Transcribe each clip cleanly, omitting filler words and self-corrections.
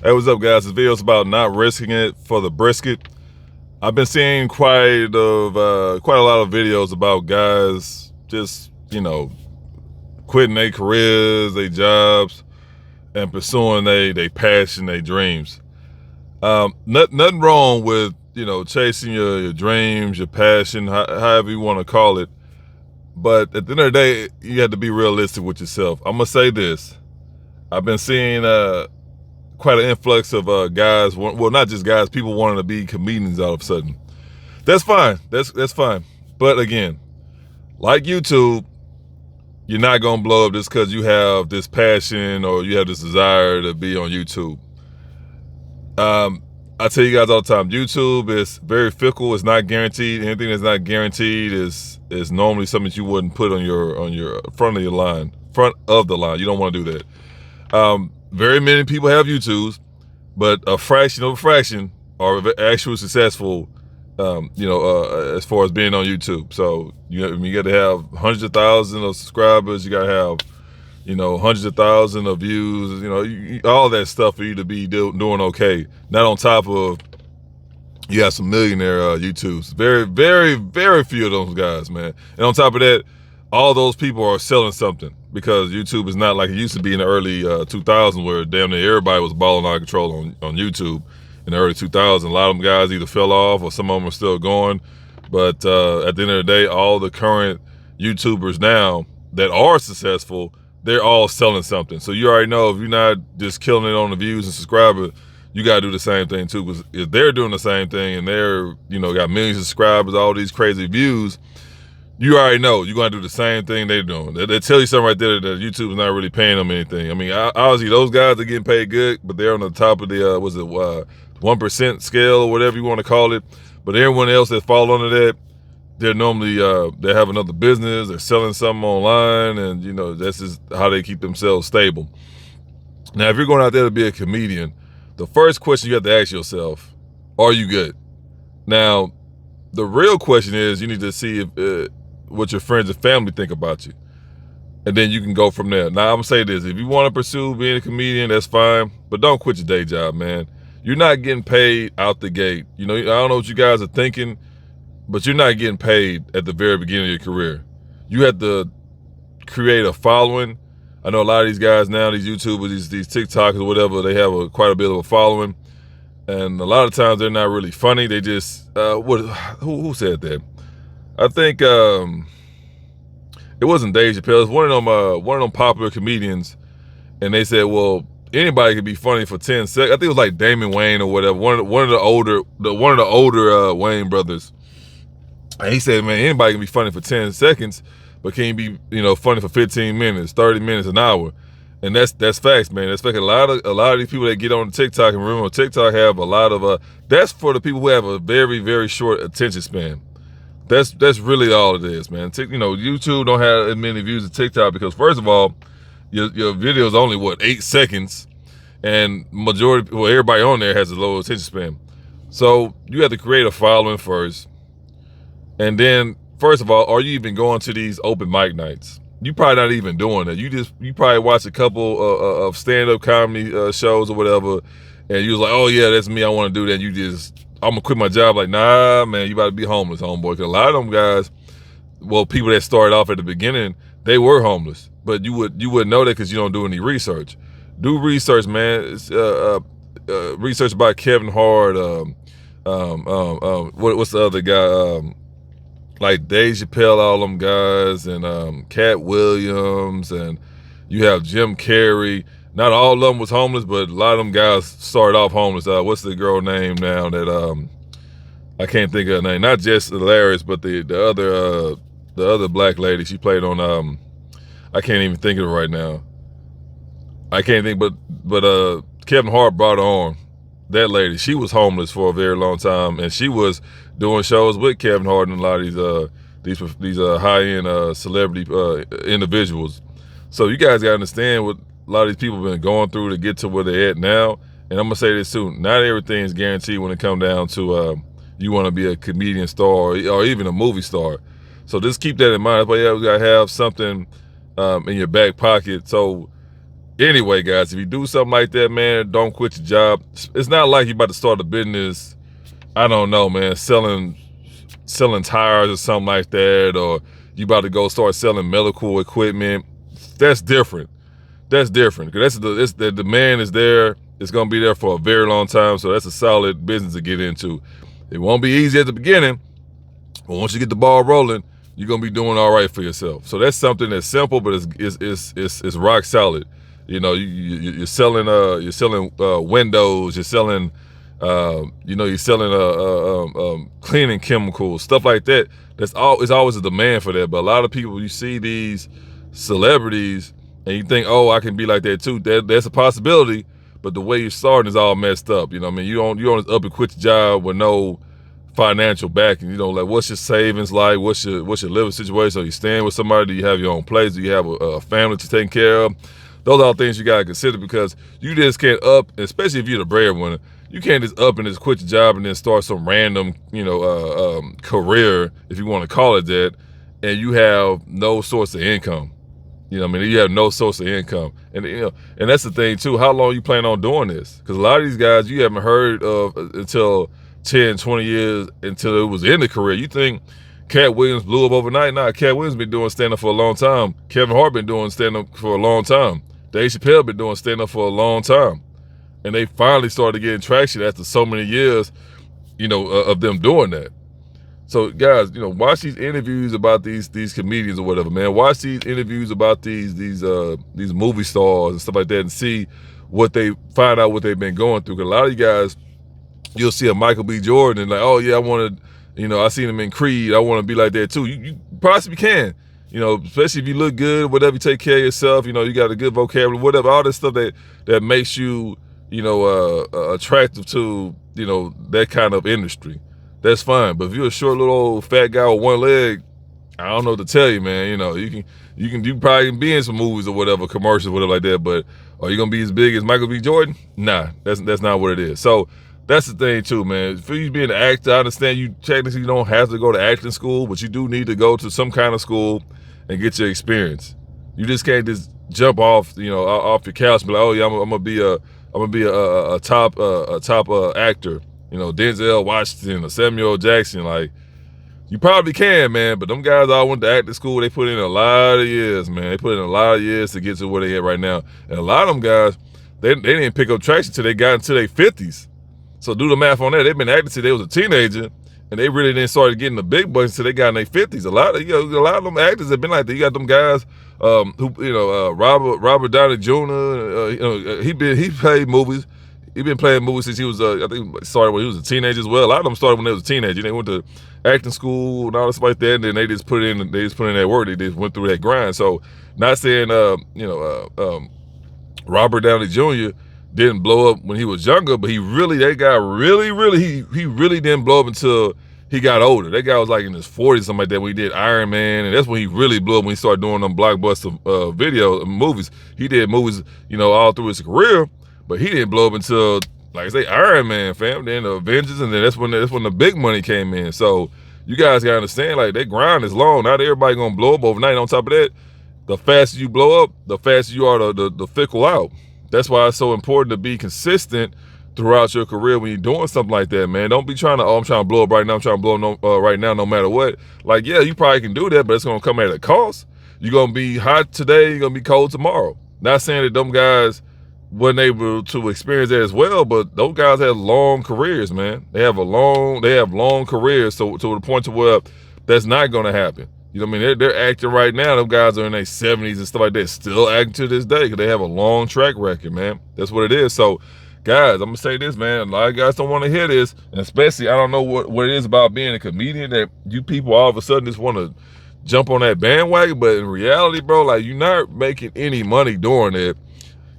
Hey, what's up, guys? This video is about not risking it for the brisket. I've been seeing quite a lot of videos about guys just quitting their careers, their jobs, and pursuing their passion, their dreams. Nothing wrong with chasing your dreams, your passion, however you want to call it. But at the end of the day, you have to be realistic with yourself. I'm gonna say this: I've been seeing quite an influx of guys. Well, not just guys. People wanting to be comedians all of a sudden. That's fine. That's fine. But again, like YouTube, you're not gonna blow up just because you have this passion or you have this desire to be on YouTube. I tell you guys all the time, YouTube is very fickle. It's not guaranteed. Anything that's not guaranteed is normally something that you wouldn't put on your front of the line. You don't want to do that. Very many people have YouTubes, but a fraction of a fraction are actually successful. As far as being on YouTube. So you got to have hundreds of thousands of subscribers. You got to have hundreds of thousands of views. All that stuff for you to be doing okay. Not on top of you got some millionaire YouTubes. Very, very, very few of those guys, man. And on top of that, all those people are selling something, because YouTube is not like it used to be in the early 2000s, where damn near everybody was balling out of control on YouTube. In the early 2000s, a lot of them guys either fell off or some of them are still going. But at the end of the day, all the current YouTubers now that are successful, they're all selling something. So you already know, if you're not just killing it on the views and subscribers, you got to do the same thing too. Because if they're doing the same thing and they're got millions of subscribers, all these crazy views, you already know you're going to do the same thing they're doing. They tell you something right there that YouTube is not really paying them anything. I mean, obviously those guys are getting paid good, but they're on the top of the 1% scale or whatever you want to call it. But everyone else that fall under that, they're normally they have another business, they're selling something online, and that's just how they keep themselves stable. Now, if you're going out there to be a comedian, the first question you have to ask yourself: are you good? Now, the real question is, you need to see if what your friends and family think about you, and then you can go from there. Now, I'm gonna say this: if you want to pursue being a comedian, that's fine, but don't quit your day job, man. You're not getting paid out the gate. I don't know what you guys are thinking, but you're not getting paid at the very beginning of your career. You have to create a following. I know a lot of these guys now, these YouTubers, these TikTokers or whatever, they have quite a bit of a following, and a lot of times they're not really funny. They just who said that? I think it wasn't Dave Chappelle. It was one of them popular comedians, and they said, well, anybody could be funny for 10 seconds. I think it was like Damon Wayne or whatever. One of the older Wayne brothers. And he said, man, anybody can be funny for 10 seconds, but can you be funny for 15 minutes, 30 minutes, an hour? And that's facts, man. That's fact. A lot of these people that get on TikTok, and remember, TikTok have a lot of that's for the people who have a very, very short attention span. That's really all it is, man. YouTube don't have as many views as TikTok, because first of all, your video is only 8 seconds, and everybody on there has a low attention span. So you have to create a following first, and then first of all, are you even going to these open mic nights? You probably not even doing that. You probably watch a couple of stand-up comedy shows or whatever, and you was like, oh yeah, that's me, I want to do that. I'm gonna quit my job. Like, nah, man, you about to be homeless, homeboy. Because a lot of them guys, people that started off at the beginning, they were homeless, but you wouldn't know that because you don't do any research. Do research, man. It's, research by Kevin Hart. What's the other guy? Like Dave Chappelle, all them guys, and Cat Williams, and you have Jim Carrey. Not all of them was homeless, but a lot of them guys started off homeless. What's the girl name now that I can't think of her name? Not just Hilarious, but the other black lady. She played on I can't even think of it right now. I can't think, but Kevin Hart brought her on. That lady, she was homeless for a very long time, and she was doing shows with Kevin Hart and a lot of these high-end celebrity individuals. So you guys gotta understand what a lot of these people have been going through to get to where they're at now. And I'm gonna say this too: not everything is guaranteed when it comes down to you want to be a comedian star or even a movie star. So just keep that in mind. But yeah, we gotta have something in your back pocket. So Anyway, guys, if you do something like that, man, don't quit your job. It's not like you about to start a business, I don't know, man, selling tires or something like that, or you about to go start selling medical equipment. That's different. That's different because the demand is there. It's gonna be there for a very long time. So that's a solid business to get into. It won't be easy at the beginning, but once you get the ball rolling, you're gonna be doing all right for yourself. So that's something that's simple, but it's rock solid. You know, you're selling windows, you're selling you're selling cleaning chemicals, stuff like that. It's always a demand for that. But a lot of people, you see these celebrities and you think, oh, I can be like that too. That's a possibility, but the way you're starting is all messed up. You know what I mean? You don't up and quit your job with no financial backing. You know, like what's your savings like? What's your living situation? Are you staying with somebody? Do you have your own place? Do you have a family to take care of? Those are all things you gotta consider because you just can't up, especially if you're the breadwinner. You can't just up and just quit your job and then start some random, career, if you want to call it that, and you have no source of income. You know what I mean? You have no source of income. And that's the thing too. How long you plan on doing this? Because a lot of these guys you haven't heard of until 10, 20 years until it was in the career. You think Cat Williams blew up overnight? Nah, Cat Williams been doing stand-up for a long time. Kevin Hart been doing stand-up for a long time. Dave Chappelle been doing stand-up for a long time. And they finally started getting traction after so many years, of them doing that. So guys, watch these interviews about these comedians or whatever, man. Watch these interviews about these movie stars and stuff like that, and see find out what they've been going through. Because a lot of you guys, you'll see a Michael B. Jordan and like, oh yeah, I want to, I seen him in Creed. I want to be like that too. You possibly can, especially if you look good, whatever. You take care of yourself. You got a good vocabulary, whatever. All this stuff that makes you, attractive to, that kind of industry. That's fine. But if you're a short little old fat guy with one leg, I don't know what to tell you, man. You probably can be in some movies or whatever, commercials, whatever like that. But are you gonna be as big as Michael B. Jordan? Nah, that's not what it is. So that's the thing too, man. For you being an actor, I understand you technically don't have to go to acting school, but you do need to go to some kind of school and get your experience. You just can't just jump off, off your couch and be like, oh yeah, I'm gonna be a top actor. Denzel Washington or Samuel Jackson. Like, you probably can, man, but them guys all went to acting school. They put in a lot of years, man. They put in a lot of years to get to where they at right now. And a lot of them guys, they didn't pick up traction until they got into their 50s. So do the math on that. They've been acting since they was a teenager, and they really didn't start getting the big bucks until they got in their 50s. A lot of them actors have been like that. You got them guys Robert Downey Jr. He played movies. He's been playing movies since he was, I think, started when he was a teenager as well. A lot of them started when they was a teenager. They went to acting school and all this like that, and then they just put in that work. They just went through that grind. So, not saying, Robert Downey Jr. didn't blow up when he was younger, but he really didn't blow up until he got older. That guy was like in his 40s, something like that, when he did Iron Man, and that's when he really blew up, when he started doing them blockbuster movies. He did movies, all through his career. But he didn't blow up until, like I say, Iron Man, fam. Then the Avengers, and then that's when the big money came in. So you guys gotta understand, like, that grind is long. Not everybody gonna blow up overnight. On top of that, the faster you blow up, the faster you are to fickle out. That's why it's so important to be consistent throughout your career when you're doing something like that, man. Don't be trying to, I'm trying to blow up right now. I'm trying to blow up right now, no matter what. Like, yeah, you probably can do that, but it's gonna come at a cost. You're gonna be hot today. You're gonna be cold tomorrow. Not saying that them guys wasn't able to experience that as well, but those guys have long careers, man. They have long careers, so to the point to where that's not going to happen. You know what I mean? They're acting right now. Those guys are in their 70s and stuff like that, still acting to this day because they have a long track record, man. That's what it is. So, guys, I'm gonna say this, man. A lot of guys don't want to hear this, and especially I don't know what it is about being a comedian that you people all of a sudden just want to jump on that bandwagon. But in reality, bro, like, you're not making any money doing it.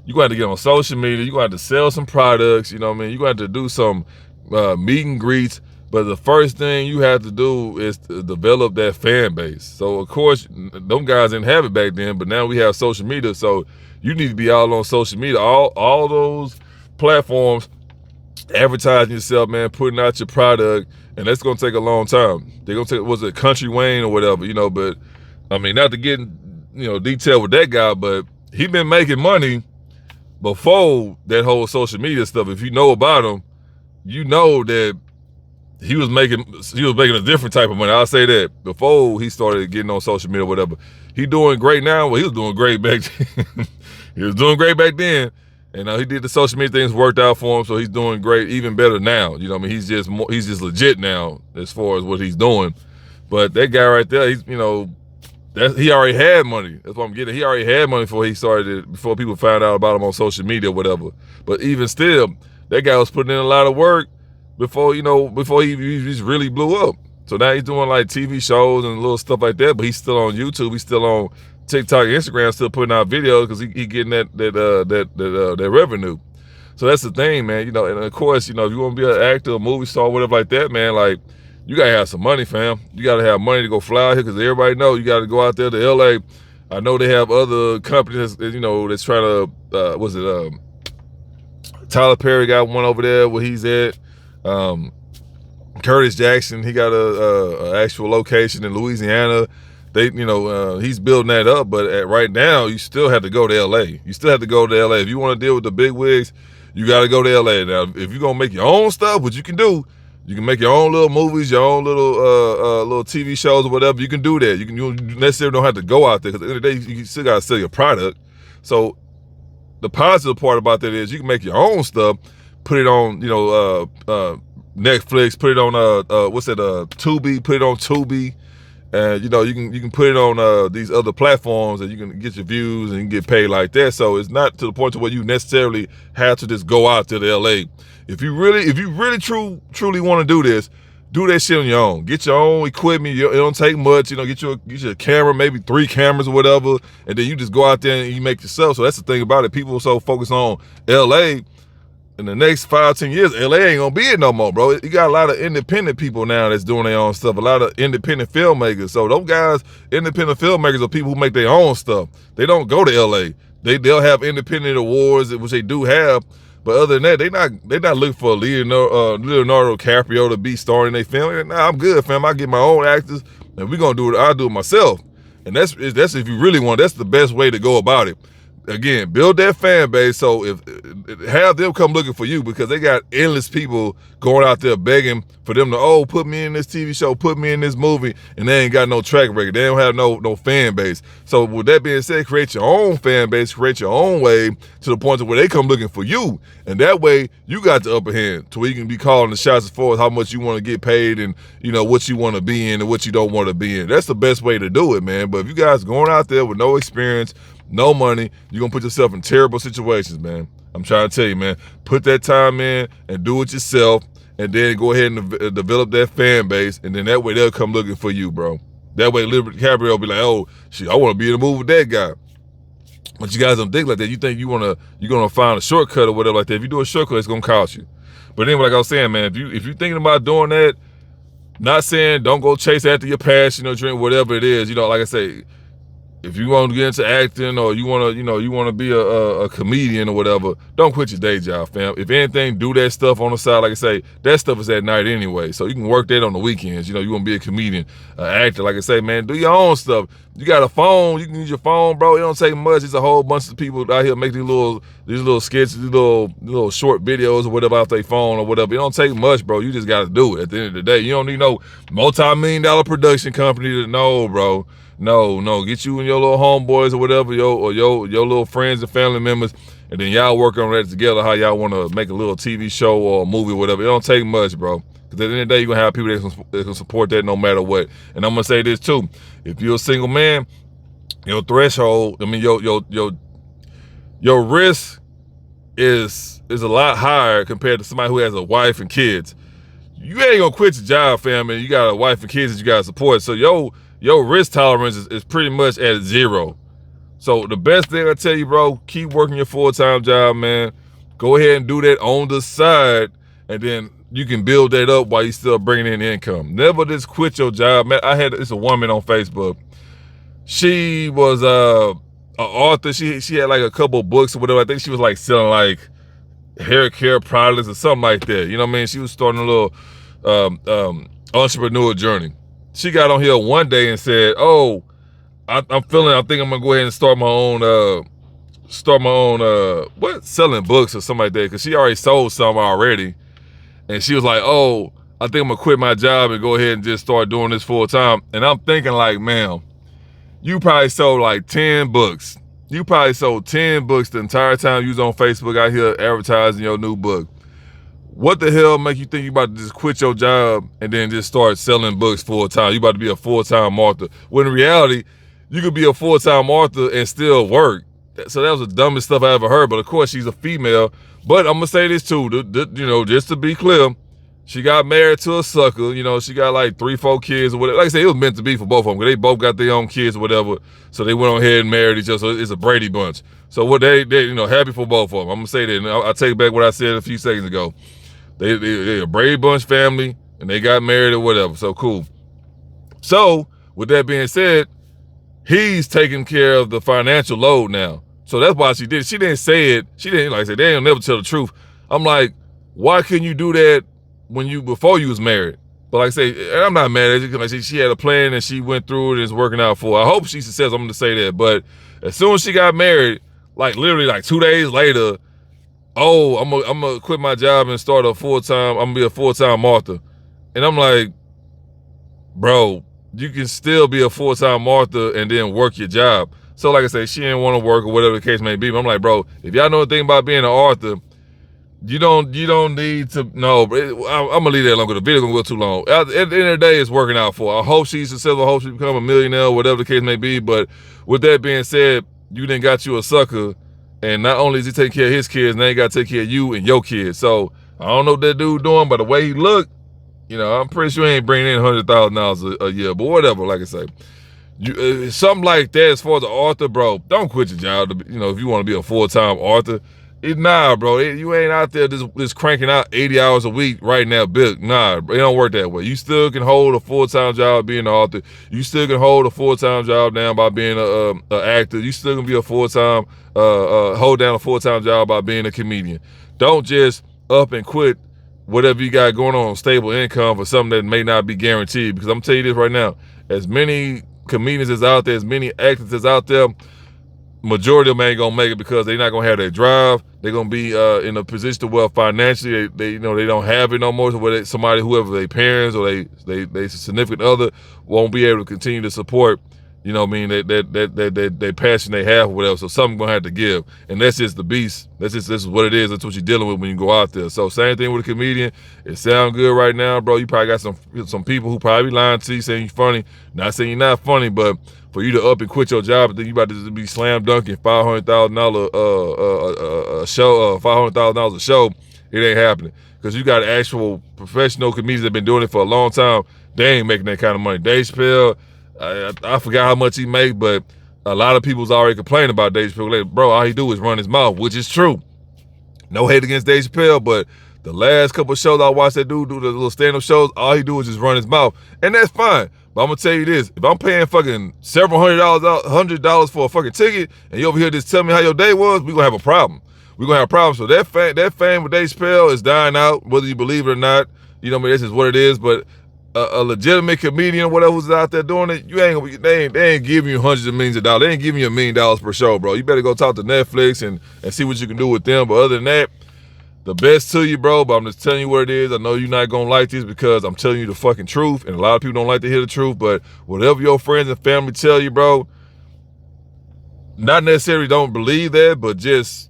You got to get on social media. You got to sell some products. You know what I mean? You got to do some meet and greets. But the first thing you have to do is to develop that fan base. So, of course, them guys didn't have it back then, but now we have social media. So you need to be all on social media. All those platforms, advertising yourself, man, putting out your product. And that's going to take a long time. They're going to take, was it Country Wayne or whatever, but, I mean, not to get, detail with that guy, but he been making money before that whole social media stuff, if you know about him, you know that he was making a different type of money. I'll say that before he started getting on social media or whatever. He doing great now. Well, he was doing great back then. He was doing great back then. And he did the social media things, worked out for him, so he's doing great, even better now. You know what I mean? He's just legit now as far as what he's doing. But that guy right there, he already had money. That's what I'm getting. He already had money before people found out about him on social media or whatever. But even still, that guy was putting in a lot of work before he really blew up. So now he's doing like TV shows and little stuff like that, but he's still on YouTube. He's still on TikTok, Instagram, still putting out videos because he getting that revenue. So that's the thing, man. And of course, if you want to be an actor, a movie star, whatever like that, man, like you gotta have some money, fam. You gotta have money to go fly out here because everybody know you gotta go out there to LA. I know they have other companies, that's trying to. Tyler Perry got one over there where he's at. Curtis Jackson, he got a actual location in Louisiana. He's building that up, but right now you still have to go to LA. You still have to go to LA if you want to deal with the big wigs. You got to go to LA. Now, if you're gonna make your own stuff, what you can do, you can make your own little movies, your own little TV shows or whatever. You can do that. You necessarily don't have to go out there because at the end of the day, you still got to sell your product. So the positive part about that is you can make your own stuff, put it on, Netflix, put it on Tubi, put it on Tubi, and you can put it on these other platforms and you can get your views and you can get paid like that. So it's not to the point to where you necessarily have to just go out to the LA. If you really truly want to do this, do that shit on your own. Get your own equipment. It don't take much. Get your camera, maybe 3 cameras or whatever, and then you just go out there and you make yourself. So that's the thing about it. People are so focused on LA. In the next 5-10 years, LA ain't gonna be it no more, bro. You got a lot of independent people now that's doing their own stuff. A lot of independent filmmakers. So those guys, independent filmmakers, are people who make their own stuff. They don't go to LA. They'll have independent awards, which they do have. But other than that, they not looking for Leonardo DiCaprio to be starring in their film. Nah, I'm good, fam. I get my own actors, and we're gonna do it. I'll do it myself. And that's if you really want. That's the best way to go about it. Again, build that fan base. So if have them come looking for you because they got endless people going out there begging for them to put me in this TV show, put me in this movie, and they ain't got no track record. They don't have no fan base. So with that being said, create your own fan base, create your own way to the point to where they come looking for you, and that way you got the upper hand to where you can be calling the shots as far as how much you want to get paid and what you want to be in and what you don't want to be in. That's the best way to do it, man. But if you guys going out there with no experience, no money, you're going to put yourself in terrible situations, man. I'm trying to tell you, man. Put that time in and do it yourself, and then go ahead and develop that fan base, and then that way they'll come looking for you, bro. That way Leonardo DiCaprio will be like, oh, shit, I want to be in a movie with that guy. But you guys don't think like that. You think you're gonna find a shortcut or whatever like that. If you do a shortcut, it's going to cost you. But anyway, like I was saying, man, if you're thinking about doing that, not saying don't go chase after your passion or dream, whatever it is, like I say, if you want to get into acting or you want to be a comedian or whatever, don't quit your day job, fam. If anything, do that stuff on the side. Like I say, that stuff is at night anyway, so you can work that on the weekends. You want to be a comedian, actor. Like I say, man, do your own stuff. You got a phone, you can use your phone, bro. It don't take much. It's a whole bunch of people out here making these little skits, these little short videos or whatever off their phone or whatever. It don't take much, bro. You just got to do it. At the end of the day, you don't need no multi-million-dollar production company to know, bro. No. Get you and your little homeboys or whatever, your little friends and family members, and then y'all work on that together, how y'all want to make a little TV show or a movie or whatever. It don't take much, bro. Because at the end of the day, you're going to have people that can support that no matter what. And I'm going to say this, too. If you're a single man, your threshold, your risk is a lot higher compared to somebody who has a wife and kids. You ain't going to quit your job, fam, and you got a wife and kids that you got to support. So, your risk tolerance is pretty much at 0. So the best thing I tell you, bro, keep working your full-time job, man. Go ahead and do that on the side, and then you can build that up while you're still bringing in income. Never just quit your job, man. It's a woman on Facebook. She was an author. She had like a couple books or whatever. I think she was like selling like hair care products or something like that. You know what I mean? She was starting a little entrepreneur journey. She got on here one day and said, "Oh, I think I'm gonna go ahead and start my own start my own selling books or something like that, because she already sold some already. And she was like, oh, I think I'm gonna quit my job and go ahead and just start doing this full time. And I'm thinking like, ma'am, you probably sold like 10 books. You probably sold 10 books the entire time you was on Facebook out here advertising your new book. What the hell make you think you about to just quit your job and then just start selling books full time? You about to be a full-time author. When in reality, you could be a full-time author and still work. So that was the dumbest stuff I ever heard. But of course, she's a female. But I'm gonna say this too, just to be clear, she got married to a sucker. She got like 3-4 kids or whatever. Like I said, it was meant to be for both of them, because they both got their own kids or whatever. So they went on ahead and married each other. So it's a Brady bunch. So what they happy for both of them. I'm gonna say that. And I'll take back what I said a few seconds ago. They a Brady Bunch family, and they got married or whatever. So cool. So with that being said, he's taking care of the financial load now. So that's why she did it. She didn't say it. She didn't, like I said, they don't never tell the truth. I'm like, why couldn't you do that before you was married? But like I say, and I'm not mad at it, because like I said, she had a plan and she went through it and it's working out for her. I hope she's successful. I'm going to say that. But as soon as she got married, like literally like 2 days later, oh, I'm gonna quit my job and start I'm gonna be a full-time author. And I'm like, bro, you can still be a full-time author and then work your job. So like I say, she didn't want to work or whatever the case may be. But I'm like, bro, if y'all know anything about being an author, you don't need to. No, I'm gonna leave that alone because the video gonna go too long. At the end of the day, it's working out for her. I hope she's successful. I hope she become a millionaire, whatever the case may be. But with that being said, you then got you a sucker. And not only is he taking care of his kids, now he got to take care of you and your kids. So I don't know what that dude doing, but the way he look, I'm pretty sure he ain't bringing in $100,000 a year. But whatever, like I say, something like that as far as an author, bro. Don't quit your job. If you want to be a full-time author, bro. You ain't out there just cranking out 80 hours a week writing that book. Nah, it don't work that way. You still can hold a full-time job being an author. You still can hold a full-time job down by being an actor. You still can be a full-time, hold down a full-time job by being a comedian. Don't just up and quit whatever you got going on stable income for something that may not be guaranteed. Because I'm telling you this right now, as many comedians as out there, as many actors as out there, majority of them ain't gonna make it because they're not gonna have that drive. They're gonna be in a position to where financially they don't have it no more. So whether somebody, whoever their parents or they significant other, won't be able to continue to support. That passion they have or whatever. So something's gonna have to give, and that's just the beast. This is what it is. That's what you're dealing with when you go out there. So same thing with a comedian. It sounds good right now, bro. You probably got some people who probably lying to you, saying you're funny. Not saying you're not funny, but for you to up and quit your job and then you about to be slam dunking $500,000 a show, $500,000 a show, it ain't happening. Because you got actual professional comedians that been doing it for a long time. They ain't making that kind of money. Dave Chappelle, I forgot how much he make, but a lot of people's already complaining about Dave Chappelle. Like, bro, all he do is run his mouth, which is true. No hate against Dave Chappelle, but the last couple of shows I watched that dude do, the little stand-up shows, all he do is just run his mouth. And that's fine. But I'm gonna tell you this, if I'm paying fucking several $100 for a fucking ticket, and you over here just tell me how your day was, we gonna have a problem. We're gonna have a problem. So that fame with Dave Chappelle is dying out, whether you believe it or not. This is what it is. But a legitimate comedian or whatever who's out there doing it, they ain't giving you hundreds of millions of dollars. They ain't giving you $1 million per show, bro. You better go talk to Netflix and see what you can do with them. But other than that, the best to you, bro, but I'm just telling you what it is. I know you're not going to like this because I'm telling you the fucking truth, and a lot of people don't like to hear the truth, but whatever your friends and family tell you, bro, not necessarily don't believe that, but just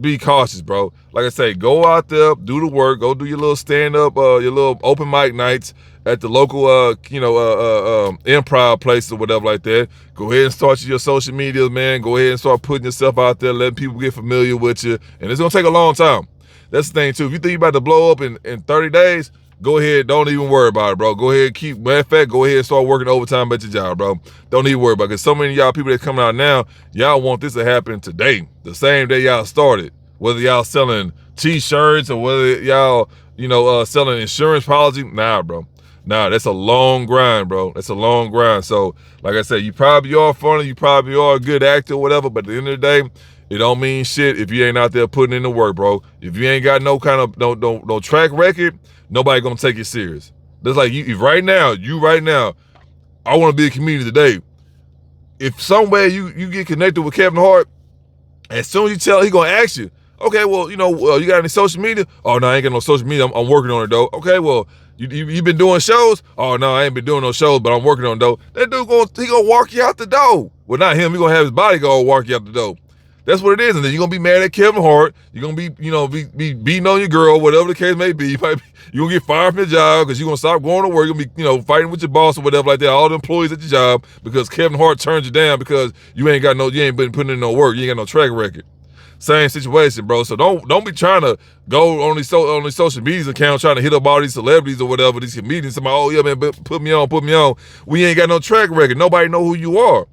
be cautious, bro. Like I say, go out there, do the work, go do your little stand-up, your little open mic nights at the local, improv place or whatever like that. Go ahead and start your social media, man. Go ahead and start putting yourself out there, letting people get familiar with you. And it's going to take a long time. That's the thing, too. If you think you're about to blow up in 30 days, go ahead. Don't even worry about it, bro. Go ahead. Matter of fact, go ahead and start working overtime at your job, bro. Don't even worry about it. Because so many of y'all people that coming out now, y'all want this to happen today. The same day y'all started. Whether y'all selling T-shirts or whether y'all, selling insurance policy. Nah, bro. Nah, that's a long grind, bro. That's a long grind. So, like I said, you probably are funny. You probably are a good actor or whatever. But at the end of the day, it don't mean shit if you ain't out there putting in the work, bro. If you ain't got no kind of no track record, nobody gonna take you serious. That's like you right now, I want to be a comedian today. if some way you get connected with Kevin Hart, as soon as you tell, he gonna ask you, okay, well, you got any social media? Oh, no, I ain't got no social media. I'm working on it, though. Okay, well, you been doing shows? Oh, no, I ain't been doing no shows, but I'm working on it, though. That dude gonna walk you out the door. Well, not him. He gonna have his bodyguard walk you out the door. That's what it is. And then you're gonna be mad at Kevin Hart. You're gonna be beating on your girl, whatever the case may be. You're gonna get fired from your job because you're gonna stop going to work. You're gonna be, fighting with your boss or whatever like that, all the employees at your job, because Kevin Hart turned you down because you ain't been putting in no work. You ain't got no track record. Same situation, bro. So don't be trying to go on these social media accounts trying to hit up all these celebrities or whatever, these comedians. Somebody, oh yeah, man, put me on. We ain't got no track record. Nobody know who you are.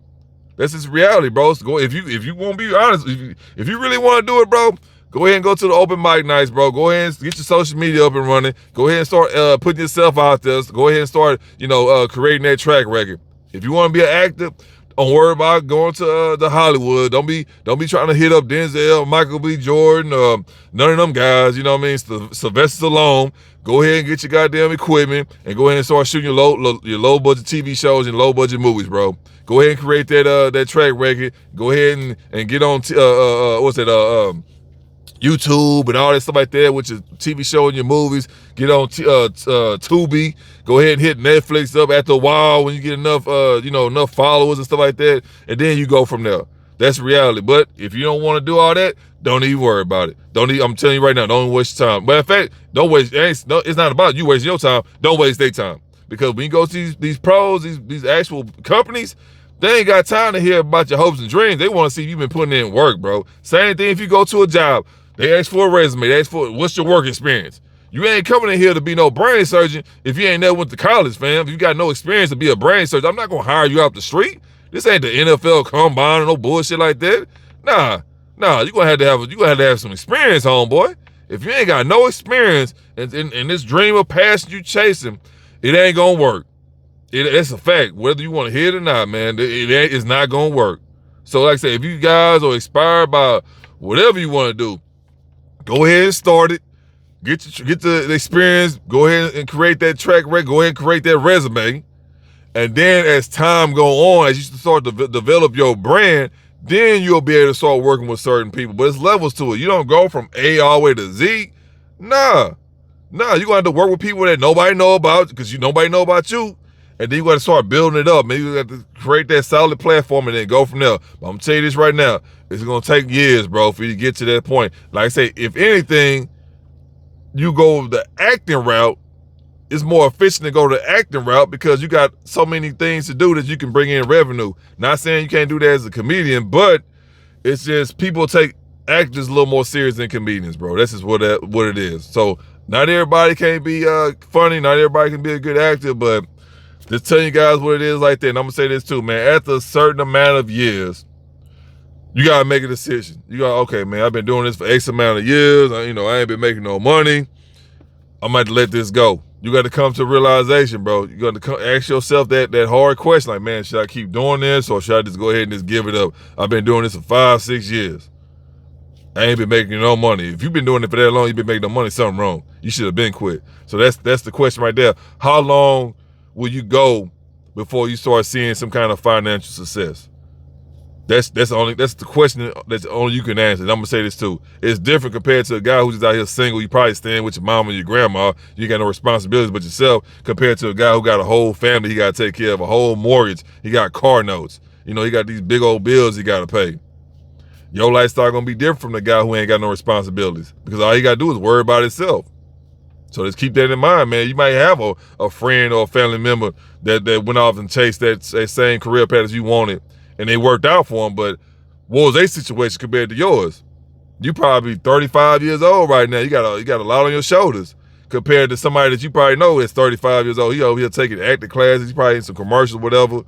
That's just reality, bro. So go if you want to be honest, if you really want to do it, bro, go ahead and go to the open mic nights, bro. Go ahead and get your social media up and running. Go ahead and start putting yourself out there. So go ahead and start, creating that track record. If you want to be an actor, don't worry about going to the Hollywood. Don't be trying to hit up Denzel, Michael B. Jordan, none of them guys. You know what I mean? Sylvester Stallone. Go ahead and get your goddamn equipment and go ahead and start shooting your low budget TV shows and low budget movies, bro. Go ahead and create that track record. Go ahead and get on YouTube and all that stuff like that with your TV show and your movies. Get on Tubi. Go ahead and hit Netflix up after a while when you get enough followers and stuff like that, and then you go from there. That's reality. But if you don't want to do all that, don't even worry about it. I'm telling you right now, don't waste your time. But in fact, don't waste. It's not about you wasting your time. Don't waste their time, because when you go to these pros, these actual companies, they ain't got time to hear about your hopes and dreams. They want to see if you've been putting in work, bro. Same thing if you go to a job. They ask for a resume. They ask for, what's your work experience? You ain't coming in here to be no brain surgeon if you ain't never went to college, fam. If you got no experience to be a brain surgeon, I'm not going to hire you off the street. This ain't the NFL combine or no bullshit like that. Nah, you're going to have to have some experience, homeboy. If you ain't got no experience in this dream or passion you chasing, it ain't going to work. It's a fact. Whether you want to hear it or not, man, it's not going to work. So like I said, if you guys are inspired by whatever you want to do, go ahead and start it. Get the experience. Go ahead and create that track record. Go ahead and create that resume. And then as time go on, as you start to develop your brand, then you'll be able to start working with certain people. But it's levels to it. You don't go from A all the way to Z. Nah, you're going to have to work with people that nobody know about because nobody know about you. And then you got to start building it up. Maybe you got to create that solid platform and then go from there. But I'm going to tell you this right now. It's going to take years, bro, for you to get to that point. Like I say, if anything, you go the acting route, it's more efficient to go the acting route because you got so many things to do that you can bring in revenue. Not saying you can't do that as a comedian, but it's just people take actors a little more serious than comedians, bro. This is what it is. So not everybody can be funny. Not everybody can be a good actor, but just telling you guys what it is like that. And I'm going to say this too, man. After a certain amount of years, you got to make a decision. You got, okay, man, I've been doing this for X amount of years. I ain't been making no money. I'm going to let this go. You got to come to a realization, bro. You got to ask yourself that hard question. Like, man, should I keep doing this or should I just go ahead and just give it up? I've been doing this for 5-6 years. I ain't been making no money. If you've been doing it for that long, you've been making no money, something wrong. You should have been quit. So that's the question right there. How long will you go before you start seeing some kind of financial success? That's the question that's only you can answer. And I'm gonna say this too. It's different compared to a guy who's just out here single. You probably staying with your mom and your grandma. You got no responsibilities but yourself, compared to a guy who got a whole family he gotta take care of, a whole mortgage. He got car notes. He got these big old bills he gotta pay. Your lifestyle gonna be different from the guy who ain't got no responsibilities, because all he gotta do is worry about himself. So just keep that in mind, man. You might have a friend or a family member that went off and chased that same career path as you wanted, and they worked out for them, but what was their situation compared to yours? You probably 35 years old right now. You got a lot on your shoulders compared to somebody that you probably know is 35 years old. He over here taking acting classes. He's probably in some commercials, whatever.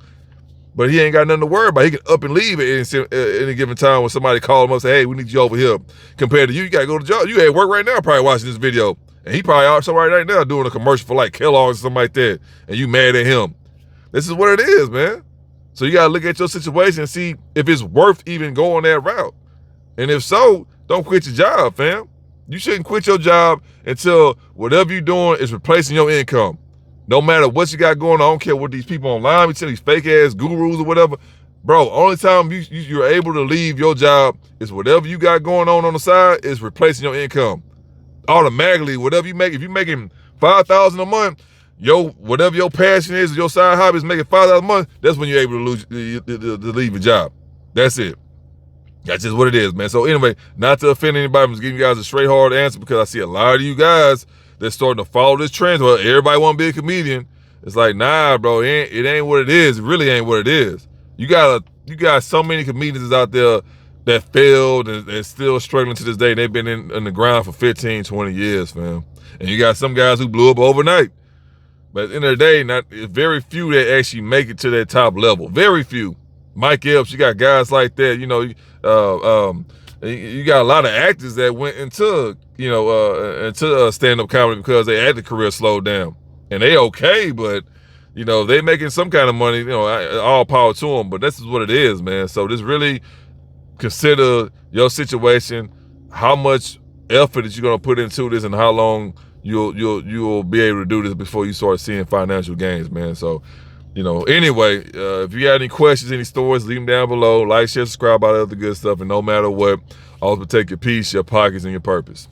But he ain't got nothing to worry about. He can up and leave at any given time when somebody call him up and say, hey, we need you over here. Compared to you got to go to job. You at work right now probably watching this video. And he probably out somewhere right now doing a commercial for like Kellogg's or something like that. And you mad at him. This is what it is, man. So you got to look at your situation and see if it's worth even going that route. And if so, don't quit your job, fam. You shouldn't quit your job until whatever you're doing is replacing your income. No matter what you got going on, I don't care what these people online, we tell these fake ass gurus or whatever, Bro, only time you're able to leave your job is whatever you got going on the side is replacing your income. Automatically, whatever you make, if you're making $5,000 a month, whatever your passion is, your side hobby is making $5,000 a month, that's when you're able to leave your job. That's it. That's just what it is, man. So anyway, not to offend anybody, I'm just giving you guys a straight hard answer because I see a lot of you guys that's starting to follow this trend. Well, everybody want to be a comedian. It's like, nah, bro, it ain't what it is. It really ain't what it is. You got so many comedians out there that failed and still struggling to this day. They've been in the ground for 15, 20 years, fam. And you got some guys who blew up overnight. But at the end of the day, very few that actually make it to that top level. Very few. Mike Epps, you got guys like that. You got a lot of actors that went into stand-up comedy because their acting career slowed down, and they okay, but they making some kind of money. All power to them. But this is what it is, man. So just really consider your situation, how much effort that you're gonna put into this, and how long you'll be able to do this before you start seeing financial gains, man. So, anyway, if you got any questions, any stories, leave them down below. Like, share, subscribe, all that other good stuff. And no matter what, always protect your peace, your pockets, and your purpose.